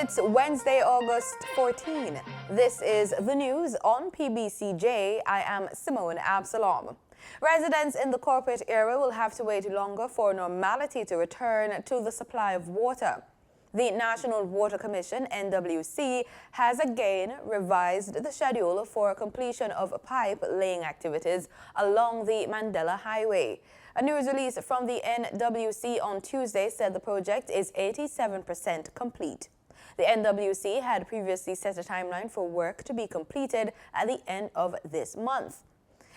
It's Wednesday, August 14. This is the news on PBCJ. I am Simone Absalom. Residents in the corporate area will have to wait longer for normality to return to the supply of water. The National Water Commission, NWC, has again revised the schedule for completion of pipe laying activities along the Mandela Highway. A news release from the NWC on Tuesday said the project is 87% complete. The NWC had previously set a timeline for work to be completed at the end of this month.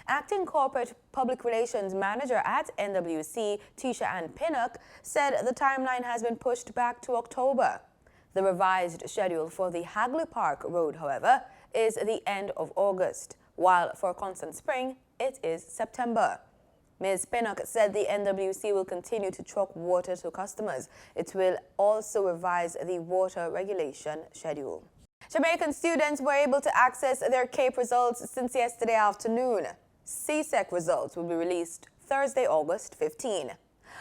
Acting Corporate Public Relations Manager at NWC, Tisha Ann Pinnock, said the timeline has been pushed back to October. The revised schedule for the Hagley Park Road, however, is the end of August, while for Constant Spring, it is September. Ms. Pinnock said the NWC will continue to truck water to customers. It will also revise the water regulation schedule. Jamaican students were able to access their CAPE results since yesterday afternoon. CSEC results will be released Thursday, August 15.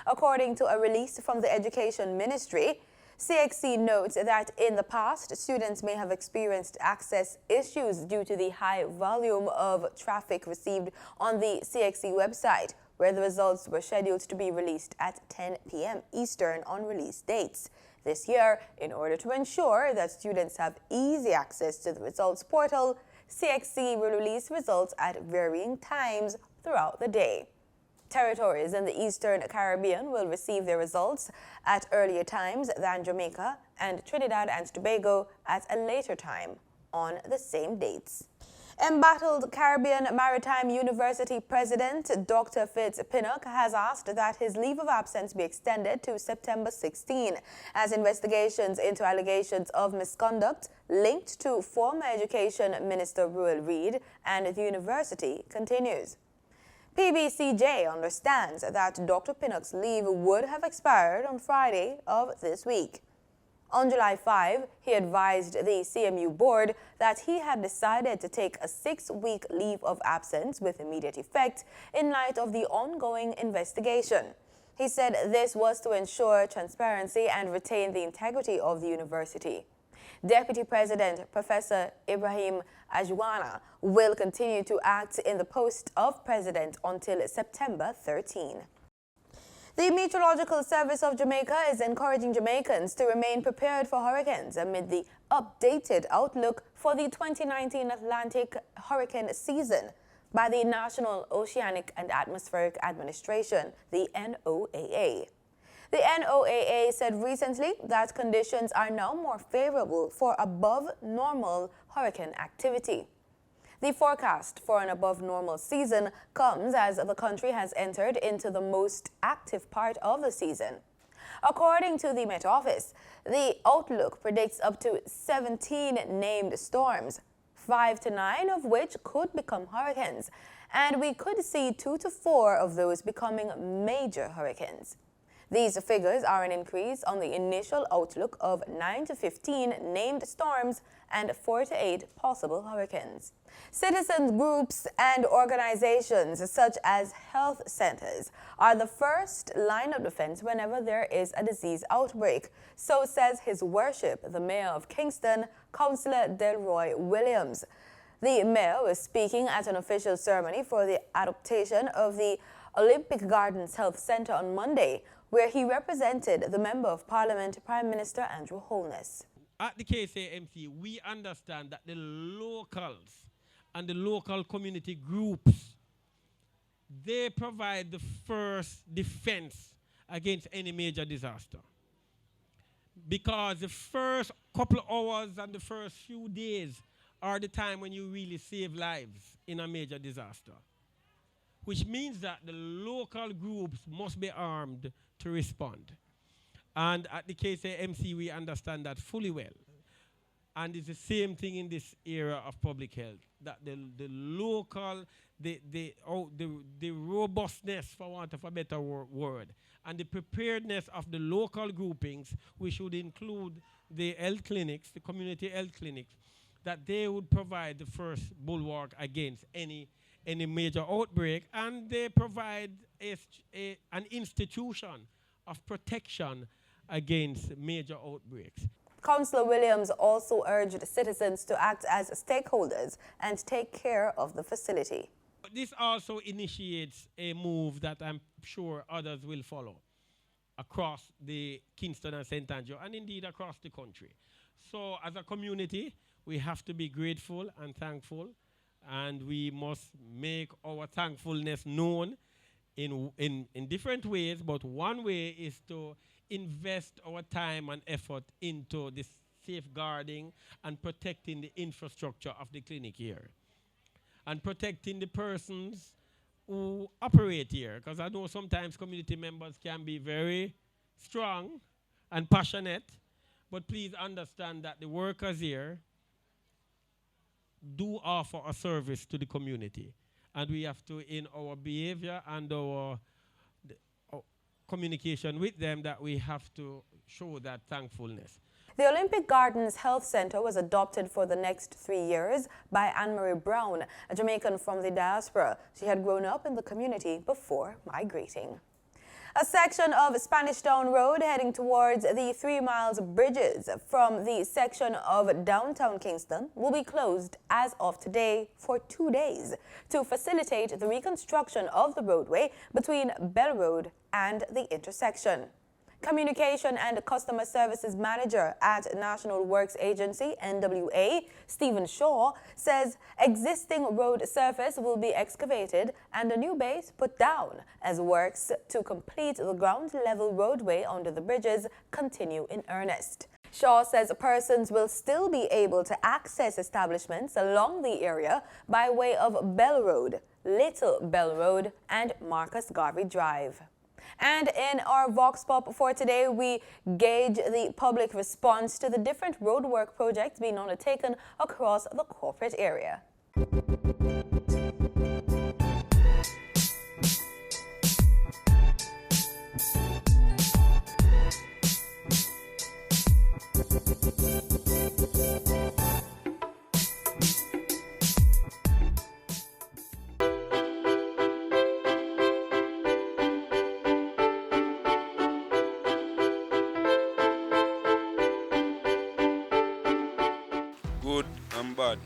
According to a release from the Education Ministry, CXC notes that in the past, students may have experienced access issues due to the high volume of traffic received on the CXC website, where the results were scheduled to be released at 10 p.m. Eastern on release dates. This year, in order to ensure that students have easy access to the results portal, CXC will release results at varying times throughout the day. Territories in the Eastern Caribbean will receive their results at earlier times than Jamaica, and Trinidad and Tobago at a later time on the same dates. Embattled Caribbean Maritime University President Dr. Pinnock has asked that his leave of absence be extended to September 16, as investigations into allegations of misconduct linked to former Education Minister Ruel Reid and the university continues. PBCJ understands that Dr. Pinnock's leave would have expired on Friday of this week. On July 5, he advised the CMU board that he had decided to take a 6-week leave of absence with immediate effect in light of the ongoing investigation. He said this was to ensure transparency and retain the integrity of the university. Deputy President Professor Ibrahim Ajwana will continue to act in the post of president until September 13. The Meteorological Service of Jamaica is encouraging Jamaicans to remain prepared for hurricanes amid the updated outlook for the 2019 Atlantic hurricane season by the National Oceanic and Atmospheric Administration, the NOAA. The NOAA said recently that conditions are now more favorable for above-normal hurricane activity. The forecast for an above-normal season comes as the country has entered into the most active part of the season. According to the Met Office, the outlook predicts up to 17 named storms, 5 to 9 of which could become hurricanes, and we could see 2 to 4 of those becoming major hurricanes. These figures are an increase on the initial outlook of 9 to 15 named storms and 4 to 8 possible hurricanes. Citizen groups and organizations such as health centers are the first line of defense whenever there is a disease outbreak, so says His Worship, the Mayor of Kingston, Councillor Delroy Williams. The mayor was speaking at an official ceremony for the adaptation of the Olympic Gardens Health Center on Monday, where he represented the Member of Parliament, Prime Minister Andrew Holness. At the KCMC, we understand that the locals and the local community groups, they provide the first defense against any major disaster. Because the first couple of hours and the first few days are the time when you really save lives in a major disaster, which means that the local groups must be armed to respond. And at the KCMC, we understand that fully well. And it's the same thing in this era of public health, that the local, the robustness, for want of a better word, and the preparedness of the local groupings, we should include the health clinics, the community health clinics, that they would provide the first bulwark against any major outbreak, and they provide an institution of protection against major outbreaks. Councillor Williams also urged citizens to act as stakeholders and take care of the facility. This also initiates a move that I'm sure others will follow across the Kingston and St. Andrew, and indeed across the country. So as a community, we have to be grateful and thankful, and we must make our thankfulness known in different ways, but one way is to invest our time and effort into the safeguarding and protecting the infrastructure of the clinic here, and protecting the persons who operate here, because I know sometimes community members can be very strong and passionate, but please understand that the workers here do offer a service to the community, and we have to, in our behavior and our communication with them, that we have to show that thankfulness. The Olympic Gardens Health Center was adopted for the next 3 years by Anne-Marie Brown, a Jamaican from the diaspora. She had grown up in the community before migrating. A section of Spanish Town Road heading towards the 3 miles bridges from the section of downtown Kingston will be closed as of today for 2 days to facilitate the reconstruction of the roadway between Bell Road and the intersection. Communication and Customer Services Manager at National Works Agency, NWA, Stephen Shaw, says existing road surface will be excavated and a new base put down as works to complete the ground-level roadway under the bridges continue in earnest. Shaw says persons will still be able to access establishments along the area by way of Bell Road, Little Bell Road, and Marcus Garvey Drive. And in our Vox Pop for today, we gauge the public response to the different roadwork projects being undertaken across the corporate area. Good and bad.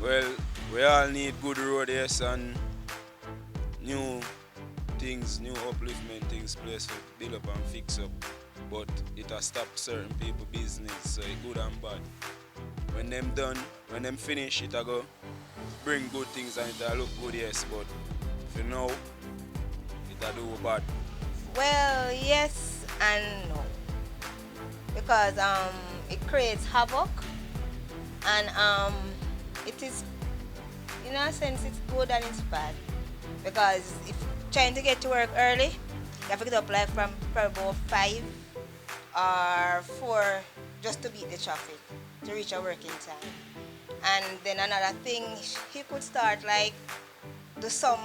Well, we all need good road, yes, and new things, new upliftment things, place to build up and fix up. But it has stopped certain people business, so it's good and bad. When them done, when them finish, it go bring good things and it look good, yes, but for now, it do bad. Well, yes and no. Because it creates havoc, and it is, in a sense, it's good and it's bad. Because if trying to get to work early, you have to get up like from about 5 or 4 just to beat the traffic, to reach a working time. And then another thing, he could start like do some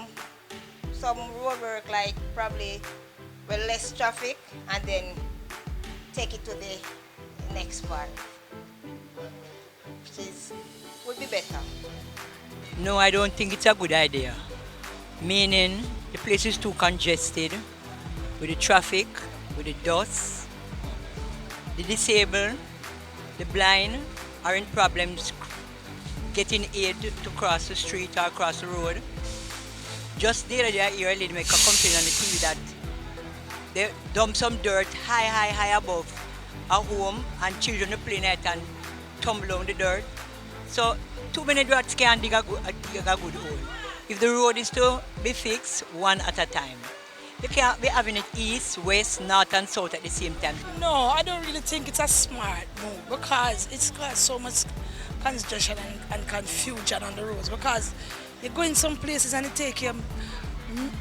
road work, like probably with less traffic, and then take it to the next part, which would be better. No, I don't think it's a good idea. Meaning the place is too congested with the traffic, with the dust. The disabled, the blind are in problems getting aid to cross the street or cross the road. Just the other day, I hear a lady make a complaint on the TV that they dump some dirt high above a home, and children are playing it and tumble down the dirt. So too many rats can't dig a good hole. If the road is to be fixed one at a time, you can't be having it east, west, north and south at the same time. No, I don't really think it's a smart move, because it's got so much congestion and confusion on the roads, because you go in some places and it takes you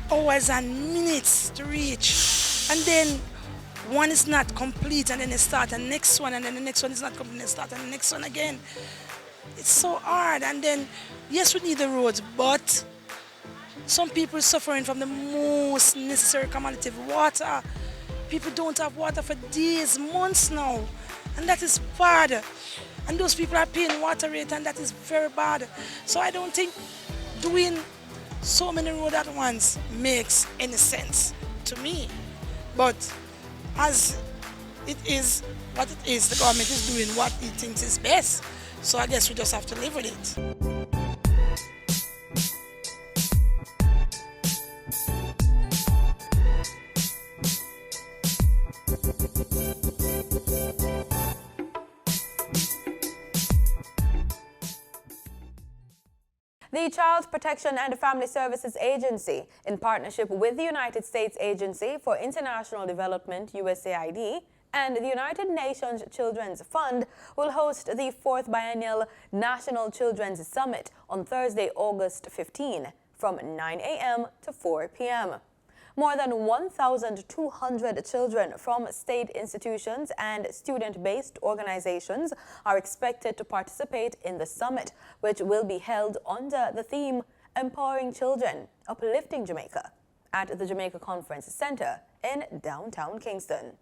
hours and minutes to reach. And then one is not complete, and then they start the next one, and then the next one is not complete, and they start and the next one again. It's so hard. And then, yes, we need the roads, but some people are suffering from the most necessary commodity, water. People don't have water for days, months now, and that is bad. And those people are paying water rate, and that is very bad. So I don't think doing so many roads at once makes any sense to me. But as it is what it is. The government is doing what it thinks is best. So I guess we just have to live with it. The Child Protection and Family Services Agency, in partnership with the United States Agency for International Development, USAID, and the United Nations Children's Fund, will host the 4th Biennial National Children's Summit on Thursday, August 15, from 9 a.m. to 4 p.m. More than 1,200 children from state institutions and student-based organizations are expected to participate in the summit, which will be held under the theme Empowering Children, Uplifting Jamaica, at the Jamaica Conference Center in downtown Kingston.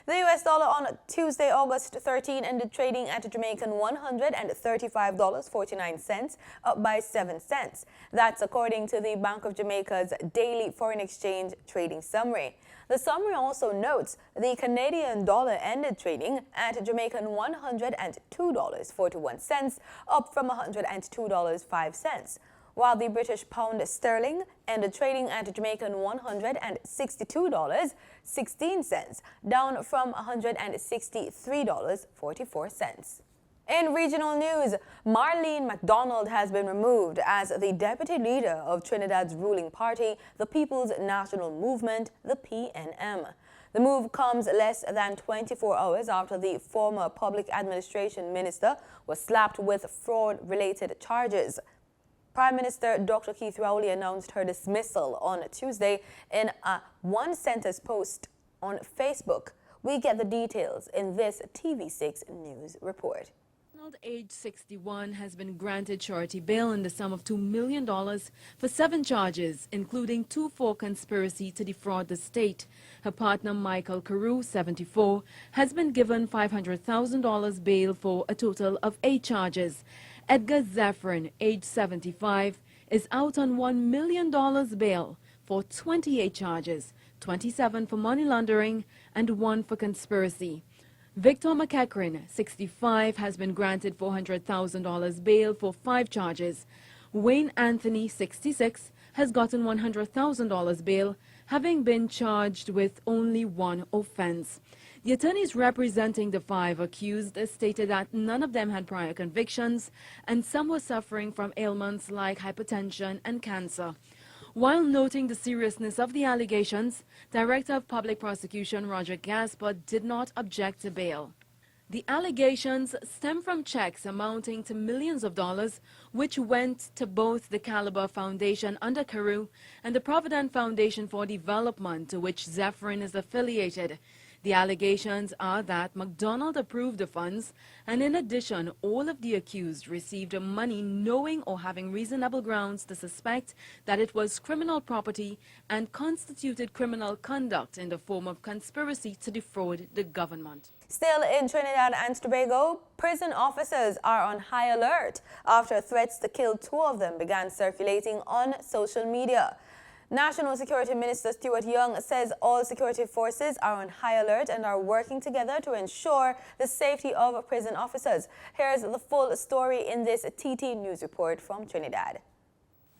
The U.S. dollar on Tuesday, August 13, ended trading at Jamaican $135.49, up by 7 cents. That's according to the Bank of Jamaica's daily foreign exchange trading summary. The summary also notes the Canadian dollar ended trading at Jamaican $102.41, up from $102.05. While the British pound sterling ended trading at Jamaican $162.16, down from $163.44. In regional news, Marlene MacDonald has been removed as the deputy leader of Trinidad's ruling party, the People's National Movement, the PNM. The move comes less than 24 hours after the former public administration minister was slapped with fraud-related charges. Prime Minister Dr. Keith Rowley announced her dismissal on Tuesday in a one-sentence post on Facebook. We get the details in this TV6 News report. Age 61 has been granted surety bail in the sum of $2 million for 7 charges, including 2 for conspiracy to defraud the state. Her partner Michael Carew, 74, has been given $500,000 bail for a total of 8 charges. Edgar Zephyrin, age 75, is out on $1 million bail for 28 charges, 27 for money laundering and 1 for conspiracy. Victor McEachran, 65, has been granted $400,000 bail for 5 charges. Wayne Anthony, 66, has gotten $100,000 bail, having been charged with only 1 offense. The attorneys representing the 5 accused stated that none of them had prior convictions and some were suffering from ailments like hypertension and cancer. While noting the seriousness of the allegations, Director of Public Prosecution Roger Gasper did not object to bail. The allegations stem from checks amounting to millions of dollars, which went to both the Caliber Foundation under Carew and the Provident Foundation for Development, to which Zephyrin is affiliated. The allegations are that MacDonald approved the funds, and in addition, all of the accused received money knowing or having reasonable grounds to suspect that it was criminal property and constituted criminal conduct in the form of conspiracy to defraud the government. Still in Trinidad and Tobago, prison officers are on high alert after threats to kill 2 of them began circulating on social media. National Security Minister Stuart Young says all security forces are on high alert and are working together to ensure the safety of prison officers. Here's the full story in this TT News report from Trinidad.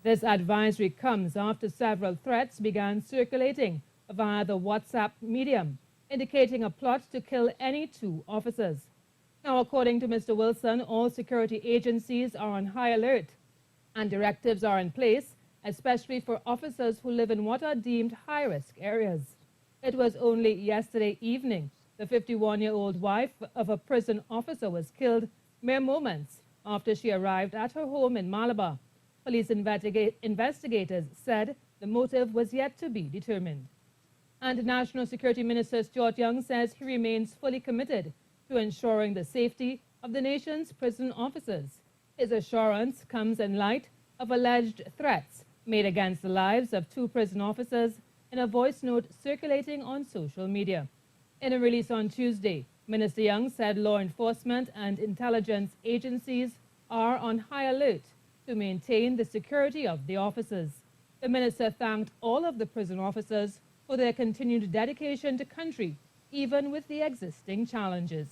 This advisory comes after several threats began circulating via the WhatsApp medium, indicating a plot to kill any 2 officers. Now, according to Mr. Wilson, all security agencies are on high alert and directives are in place, especially for officers who live in what are deemed high-risk areas. It was only yesterday evening the 51-year-old wife of a prison officer was killed mere moments after she arrived at her home in Malabar. Police investigators said the motive was yet to be determined. And National Security Minister Stuart Young says he remains fully committed to ensuring the safety of the nation's prison officers. His assurance comes in light of alleged threats made against the lives of 2 prison officers in a voice note circulating on social media. In a release on Tuesday, Minister Young said law enforcement and intelligence agencies are on high alert to maintain the security of the officers. The minister thanked all of the prison officers for their continued dedication to country, even with the existing challenges.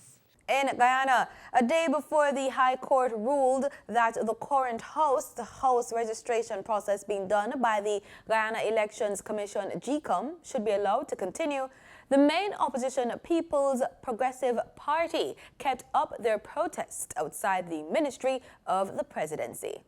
In Guyana, a day before the High Court ruled that the current house registration process being done by the Guyana Elections Commission, GCOM, should be allowed to continue, the main opposition People's Progressive Party kept up their protest outside the Ministry of the Presidency.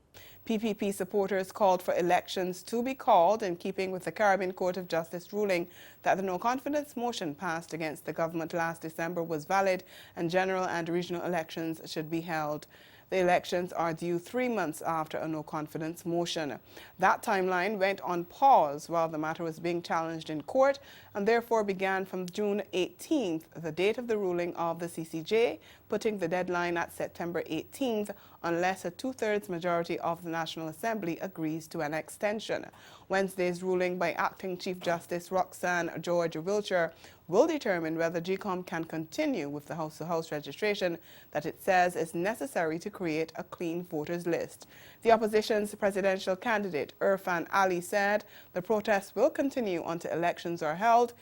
PPP supporters called for elections to be called in keeping with the Caribbean Court of Justice ruling that the no-confidence motion passed against the government last December was valid and general and regional elections should be held. The elections are due 3 months after a no-confidence motion. That timeline went on pause while the matter was being challenged in court and therefore began from June 18th, the date of the ruling of the CCJ, putting the deadline at September 18th unless a two-thirds majority of the National Assembly agrees to an extension. Wednesday's ruling by Acting Chief Justice Roxanne George Wiltshire will determine whether GCOM can continue with the house-to-house registration that it says is necessary to create a clean voters list. The opposition's presidential candidate, Irfan Ali, said the protests will continue until elections are held.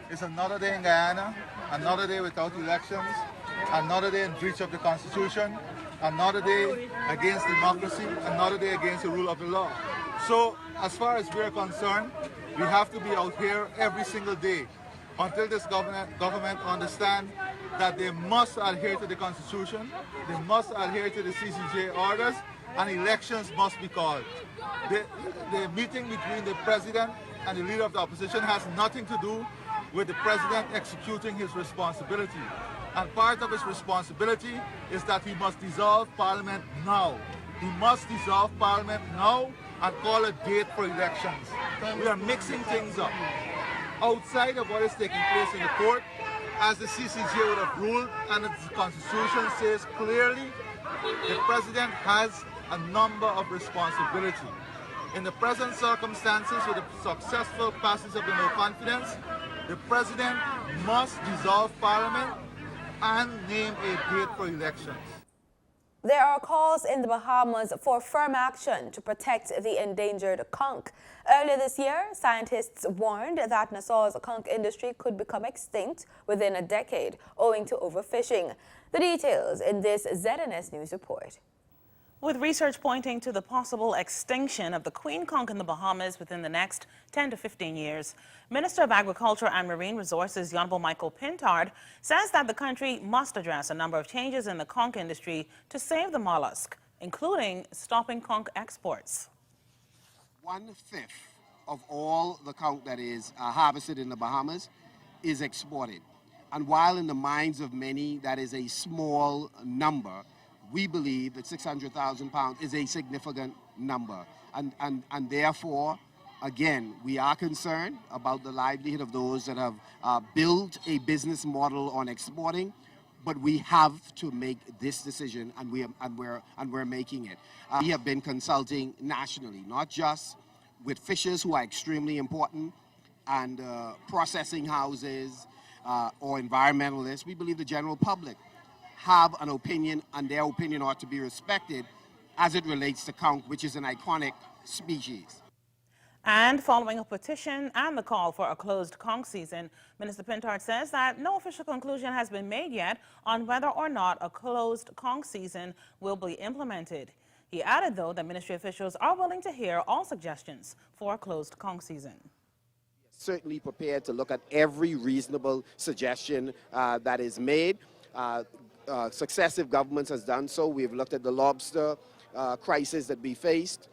It's another day in Guyana, another day without elections, another day in breach of the Constitution, another day against democracy, another day against the rule of the law. So, as far as we're concerned, we have to be out here every single day until this government understand that they must adhere to the Constitution, they must adhere to the CCJ orders, and elections must be called. The meeting between the president and the leader of the opposition has nothing to do with the president executing his responsibility. And part of his responsibility is that he must dissolve Parliament now. He must dissolve Parliament now and call a date for elections. We are mixing things up. Outside of what is taking place in the court, as the CCJ would have ruled and the Constitution says clearly, the president has a number of responsibility. In the present circumstances, with the successful passage of the no confidence, the president must dissolve Parliament and name a date for elections. There are calls in the Bahamas for firm action to protect the endangered conch. Earlier this year, scientists warned that Nassau's conch industry could become extinct within a decade owing to overfishing. The details in this ZNS News report. With research pointing to the possible extinction of the queen conch in the Bahamas within the next 10 to 15 years, Minister of Agriculture and Marine Resources, Honorable Michael Pintard, says that the country must address a number of changes in the conch industry to save the mollusk, including stopping conch exports. 1/5 of all the conch that is harvested in the Bahamas is exported. And while in the minds of many that is a small number, we believe that 600,000 pounds is a significant number. And therefore, again, we are concerned about the livelihood of those that have built a business model on exporting, but we have to make this decision, and we're making it. We have been consulting nationally, not just with fishers who are extremely important and processing houses or environmentalists. We believe the general public have an opinion, and their opinion ought to be respected as it relates to conch, which is an iconic species. And following a petition and the call for a closed conch season, Minister Pintard says that no official conclusion has been made yet on whether or not a closed conch season will be implemented. He added, though, that ministry officials are willing to hear all suggestions for a closed conch season. Certainly prepared to look at every reasonable suggestion that is made. Successive governments has done so. We've looked at the lobster crisis that we faced,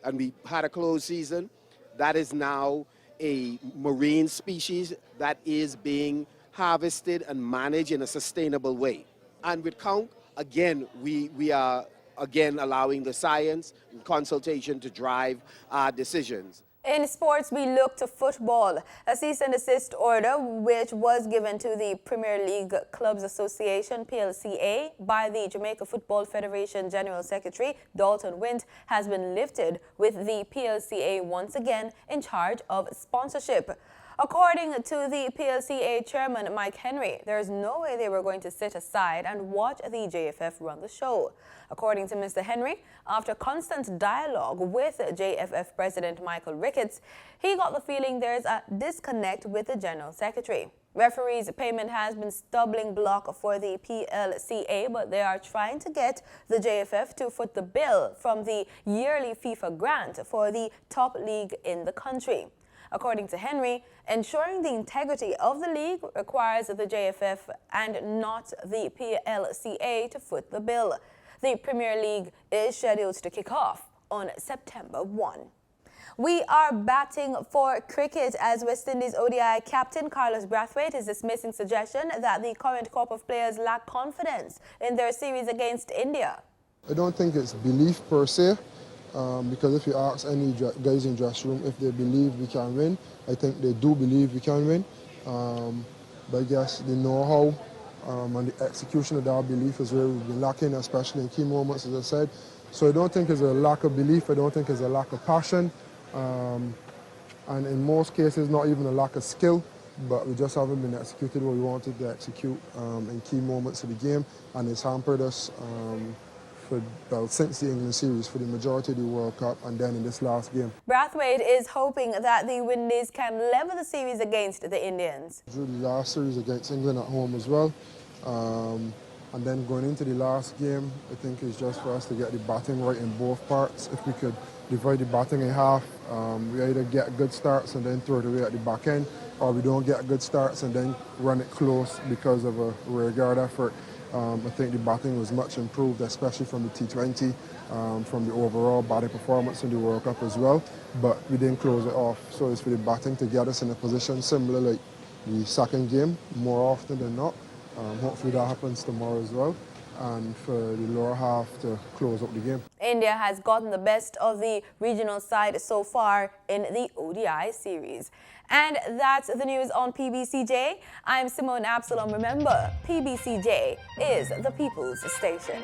and we had a closed season. That is now a marine species that is being harvested and managed in a sustainable way. And with conch, again, we are again allowing the science and consultation to drive our decisions. In sports, we look to football. A cease and desist order, which was given to the Premier League Clubs Association, PLCA, by the Jamaica Football Federation General Secretary, Dalton Wint, has been lifted, with the PLCA once again in charge of sponsorship. According to the PLCA chairman, Mike Henry, there is no way they were going to sit aside and watch the JFF run the show. According to Mr. Henry, after constant dialogue with JFF President Michael Ricketts, he got the feeling there is a disconnect with the General Secretary. Referees' payment has been stumbling block for the PLCA, but they are trying to get the JFF to foot the bill from the yearly FIFA grant for the top league in the country. According to Henry, ensuring the integrity of the league requires the JFF and not the PLCA to foot the bill. The Premier League is scheduled to kick off on September 1. We are batting for cricket as West Indies ODI captain Carlos Brathwaite is dismissing suggestion that the current crop of players lack confidence in their series against India. I don't think it's belief per se, because if you ask any guys in the dressing room if they believe we can win, I think they do believe we can win. But I guess the know-how and the execution of that belief is where we've been lacking, especially in key moments, as I said. So I don't think it's a lack of belief, I don't think it's a lack of passion. And in most cases, not even a lack of skill, but we just haven't been executed what we wanted to execute in key moments of the game, and it's hampered us since the England series for the majority of the World Cup and then in this last game. Brathwaite is hoping that the Windies can level the series against the Indians. Drew the last series against England at home as well. And then going into the last game, I think it's just for us to get the batting right in both parts. If we could divide the batting in half, we either get good starts and then throw it away at the back end, or we don't get good starts and then run it close because of a rear guard effort. I think the batting was much improved, especially from the T20, from the overall batting performance in the World Cup as well, but we didn't close it off. So it's for the batting to get us in a position similar like the second game, more often than not. Hopefully that happens tomorrow as well, and for the lower half to close up the game. India has gotten the best of the regional side so far in the ODI series. And that's the news on PBCJ. I'm Simone Absalom. Remember, PBCJ is the people's station.